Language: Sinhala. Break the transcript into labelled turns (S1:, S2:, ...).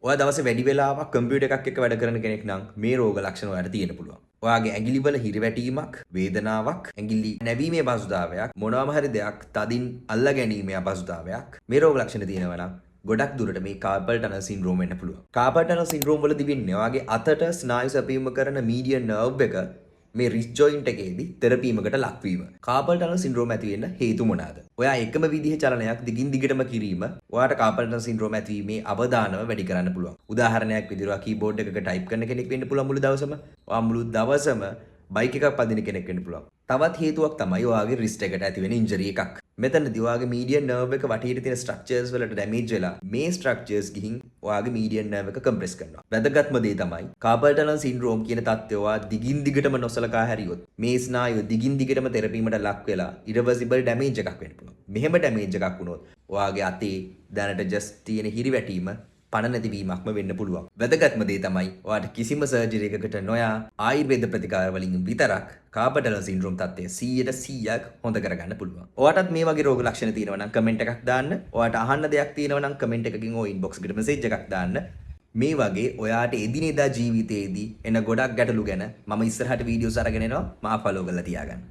S1: ඔයා දවසේ වැඩි වෙලාවක් කම්පියුටර් එකක් එක්ක වැඩ කරන කෙනෙක් නම් මේ රෝග ලක්ෂණ ඔයාලට තියෙන්න පුළුවන්. ඔයාගේ ඇඟිලිවල හිරිවැටීමක්, වේදනාවක්, ඇඟිලි නැවීමේ අපහසුතාවයක්, මොනවාම හරි දෙයක් තදින් අල්ලා ගැනීමේ අපහසුතාවයක් මේ රෝග ලක්ෂණ තියෙනවා නම් ගොඩක් දුරට මේ කාපල් ටනල් සින්ඩ්‍රෝම් වෙන්න පුළුවන්. කාපල් ටනල් සින්ඩ්‍රෝම් වලදී වෙන්නේ ඔයාගේ අතට ස්නායු සැපීම කරන මීඩියන් නර්ව් එක මේ රිස් ජොයින්ට් එකේදී තෙරපීමකට ලක්වීම. කාපල් ටනල් සින්ඩ්‍රෝම ඇති වෙන්න හේතු මොනවාද? ඔයා එකම විදිහේ චලනයක් දිගින් දිගටම කිරීම ඔයාට කාපල් ටනල් සින්ඩ්‍රෝම ඇතිවීමේ අවදානම වැඩි කරන්න පුළුවන්. උදාහරණයක් විදිහට ඔයා කීබෝඩ් එකක ටයිප් කරන කෙනෙක් වෙන්න පුළුවන් මුළු දවසම. ඔයා මුළු දවසම බයික් එකක් පදින කෙනෙක් වෙන්න පුළුවන්. තවත් හේතුවක් තමයි ඔයාගේ රිස්ට් එකට ඇති වෙන ඉන්ජරි එකක්. මෙතනදී ඔයාගේ මීඩියන් නර්ව් එක වටේට තියෙන ස්ට්‍රක්චර්ස් වලට ඩැමේජ් වෙලා මේ ස්ට්‍රක්චර්ස් ගිහින් ඔයාගේ මීඩියන් නර්ව් එක කම්ප්‍රෙස් කරනවා. වැදගත්ම දේ තමයි කාපල් ටනල් සින්ඩ්‍රෝම් කියන තත්ත්වය ඔයා දිගින් දිගටම නොසලකා හැරියොත් මේ ස්නායුව දිගින් දිගටම තෙරපීමට ලක් වෙලා ඉරිවර්සිබල් ඩැමේජ් එකක් වෙන්න පුළුවන්. මෙහෙම ඩැමේජ් එකක් වුණොත් ඔයාගේ අතේ දැනට ජස්ට් තියෙන හිරිවැටීම පණ නැතිවීමක්ම වෙන්න පුළුවන්. වැදගත්ම දේ තමයි ඔයාට කිසිම සර්ජරි එකකට නොයා ආයුර්වේද ප්‍රතිකාර වලින් විතරක් කාපල් ටනල් සින්ඩ්‍රෝම් තත්ත්වය 100% හොඳ කරගන්න පුළුවන්. ඔයාටත් මේ වගේ රෝග ලක්ෂණ තියෙනවා නම් කමෙන්ට් එකක් දාන්න. ඔයාට අහන්න දෙයක් තියෙනවා නම් කමෙන්ට් එකකින් ඔය ඉන්බොක්ස් එකට මෙසේජ් එකක් දාන්න. මේ වගේ ඔයාට එදිනෙදා ජීවිතයේදී එන ගොඩක් ගැටලු ගැන මම ඉස්සරහට වීඩියෝස් අරගෙන එනවා. මාව ෆලෝ කරලා තියාගන්න.